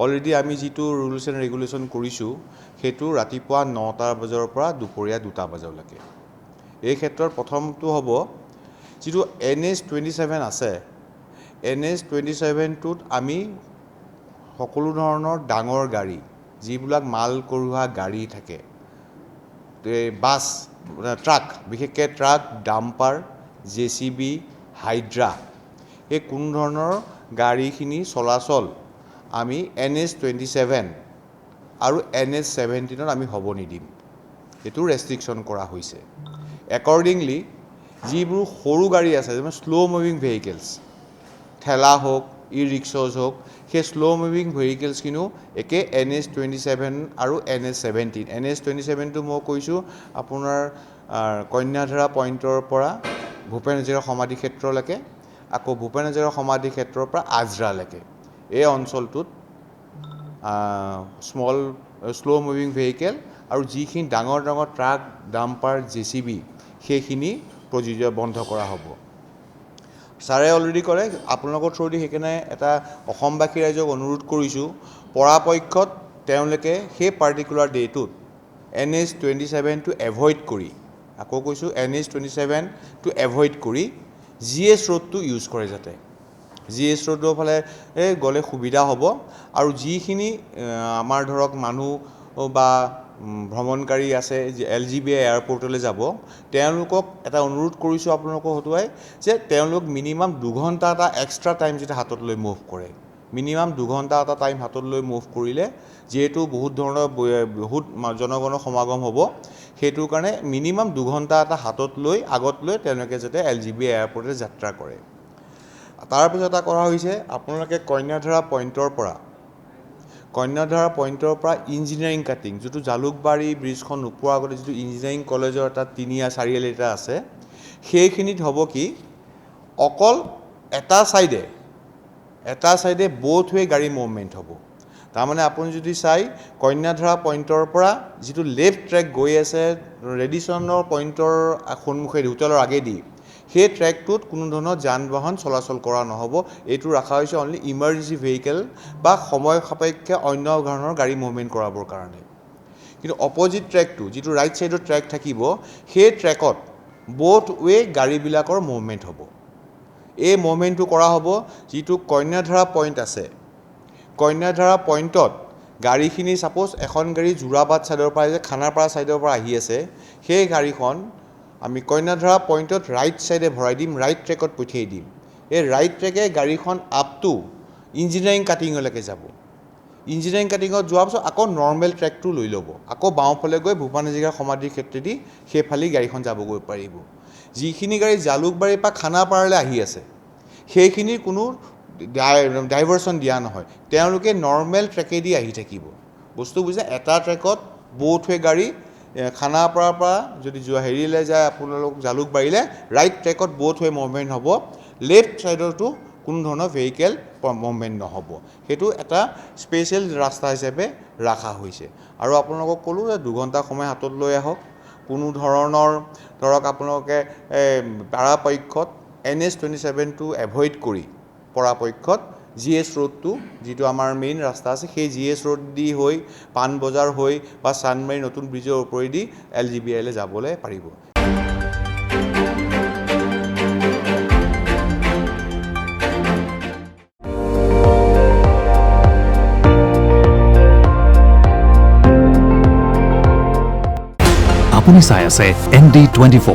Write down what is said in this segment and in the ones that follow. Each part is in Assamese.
অলৰেডি আমি যিটো ৰুলছ এণ্ড ৰেগুলেশ্যন কৰিছোঁ সেইটো ৰাতিপুৱা 9টা বজাৰ পৰা দুপৰীয়া 2টা বজালৈকে। এই ক্ষেত্ৰত প্ৰথমটো হ'ব যিটো NH-27 আছে, NH-27টোত আমি সকলো ধৰণৰ ডাঙৰ গাড়ী, যিবিলাক মাল কঢ়িওৱা গাড়ী থাকে, বাছ, ট্ৰাক, বিশেষকৈ ট্ৰাক, ডাম্পাৰ, JCB, হাইড্ৰা, এই কোনো ধৰণৰ গাড়ীখিনি চলাচল আমি NH-27 আৰু NH-17ত আমি হ'ব নিদিম। এইটো ৰেষ্ট্ৰিকশ্যন কৰা হৈছে। একৰ্ডিংলি যিবোৰ সৰু গাড়ী আছে, যেনে শ্ল' মুভিং ভেহিকেলছ, ঠেলা হওক, ই-ৰিক্সাজ হওক, সেই শ্ল' মুভিং ভেহিকেলছখিনিও একে NH-27 আৰু NH-17। NH-27টো মই কৈছোঁ আপোনাৰ কন্যাধৰা পইণ্টৰ পৰা ভূপেন হাজৰিকা সমাধি ক্ষেত্ৰলৈকে, আকৌ ভূপেন হাজৰিকা সমাধি ক্ষেত্ৰৰ পৰা আজৰালৈকে। এই অঞ্চলটোত শ্ল' মুভিং ভেহিকেল আৰু যিখিনি ডাঙৰ ডাঙৰ ট্ৰাক, ডাম্পাৰ, JCB, সেইখিনি প্ৰযোজ্য বন্ধ কৰা হ'ব। ছাৰে অলৰেডি ক'লে, আপোনালোকৰ থ্ৰুদি সেইকাৰণে এটা অসমবাসী ৰাইজক অনুৰোধ কৰিছোঁ, পৰাপক্ষত তেওঁলোকে সেই পাৰ্টিকুলাৰ ডে'টোত NH-27টো এভইড কৰি, আকৌ কৈছোঁ NH-27টো এভইড কৰি GS ৰোডটো ইউজ কৰে যাতে। GS ৰোডৰ ফালে গ'লে সুবিধা হ'ব। আৰু যিখিনি আমাৰ ধৰক মানুহ বা ভ্ৰমণকাৰী আছে LGBI এয়াৰপৰ্টলৈ যাব, তেওঁলোকক এটা অনুৰোধ কৰিছোঁ আপোনালোকক হতুৱাই যে তেওঁলোক মিনিমাম 2 ঘণ্টা এটা এক্সট্ৰা টাইম যেতিয়া হাতত লৈ মুভ কৰে, মিনিমাম 2 ঘণ্টা এটা টাইম হাতত লৈ মুভ কৰিলে, যিহেতু বহুত জনগণৰ সমাগম হ'ব, সেইটোৰ কাৰণে মিনিমাম 2 ঘণ্টা এটা হাতত লৈ আগত লৈ তেওঁলোকে যাতে LGBI এয়াৰপৰ্টলৈ যাত্ৰা কৰে। তাৰপিছত এটা কৰা হৈছে, আপোনালোকে কন্যাধৰা পইণ্টৰ পৰা ইঞ্জিনিয়াৰিং কাটিং, যিটো জালুকবাৰী ব্ৰিজখন নোপোৱাৰ আগতে যিটো ইঞ্জিনিয়াৰিং কলেজৰ এটা 3-4 এটা আছে, সেইখিনিত হ'ব কি অকল এটা চাইডে বোথ ৱে গাড়ী মুভমেণ্ট হ'ব। তাৰমানে আপুনি যদি চাই কন্যাধৰা পইণ্টৰ পৰা যিটো লেফ্ট ট্ৰেক গৈ আছে ৰেডিচনৰ পইণ্টৰ সন্মুখেদি, হোটেলৰ আগেদি, সেই ট্ৰেকটোত কোনো ধৰণৰ যান বাহন চলাচল কৰা নহ'ব। এইটো ৰখা হৈছে অনলি ইমাৰ্জেঞ্চি ভেহিকেল বা সময় সাপেক্ষে অন্য ধৰণৰ গাড়ী মুভমেণ্ট কৰাবৰ কাৰণে। কিন্তু অপজিট ট্ৰেকটো, যিটো ৰাইট ছাইডৰ ট্ৰেক থাকিব, সেই ট্ৰেকত বোথ ৱে গাড়ীবিলাকৰ মুভমেণ্ট হ'ব। এই মুভমেণ্টটো কৰা হ'ব যিটো কন্যাধৰা পইণ্ট আছে, কন্যাধৰা পইণ্টত গাড়ীখিনি ছাপ'জ এখন গাড়ী যোৰাবাদ ছাইডৰ পৰা যে খানাপাৰা ছাইডৰ পৰা আহি আছে, সেই গাড়ীখন আমি কন্যাধৰা পইণ্টত ৰাইট ছাইডে ভৰাই দিম, ৰাইট ট্ৰেকত পঠিয়াই দিম। এই ৰাইট ট্ৰেকে গাড়ীখন আপ টু ইঞ্জিনিয়াৰিং কাটিঙলৈকে যাব। ইঞ্জিনিয়াৰিং কাটিঙত যোৱাৰ পিছত আকৌ নৰ্মেল ট্ৰেকটো লৈ ল'ব, আকৌ বাওঁফালে গৈ ভূপেন হাজৰিকা সমাধিৰ ক্ষেত্ৰেদি সেইফালে গাড়ীখন যাবগৈ পাৰিব। যিখিনি গাড়ী জালুকবাৰীৰ পৰা খানাপাৰালৈ আহি আছে, সেইখিনিৰ কোনো ডাইভাৰশ্যন দিয়া নহয়, তেওঁলোকে নৰ্মেল ট্ৰেকেদি আহি থাকিব। বস্তু বুজিছে, এটা ট্ৰেকত বোথ ৱে গাড়ী খানাপাৰাৰ পৰা যদি হেৰিলৈ যায় আপোনালোক জালুকবাৰীলৈ, ৰাইট ট্ৰেকত বোথ ৱে মুভমেণ্ট হ'ব, লেফ্ট ছাইডতো কোনো ধৰণৰ ভেহিকেল মুভমেণ্ট নহ'ব। সেইটো এটা স্পেচিয়েল ৰাস্তা হিচাপে ৰখা হৈছে। আৰু আপোনালোকক ক'লোঁ যে 2 ঘণ্টা সময় হাতত লৈ আহক। কোনো ধৰণৰ ধৰক আপোনালোকে পৰাপক্ষত NH-27টো এভইড কৰি পৰাপক্ষত GS ৰোডটো, যিটো আমাৰ মেইন ৰাস্তা আছে, সেই GS ৰোড দি হৈ পাণবজাৰ হৈ বা চানমাৰী নতুন ব্ৰিজৰ ওপৰেদি LGBIলৈ যাবলৈ পাৰিব। আপুনি চাই আছে ND24,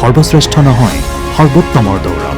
সৰ্বশ্ৰেষ্ঠ নহয় সৰ্বোত্তমৰ দৌৰ।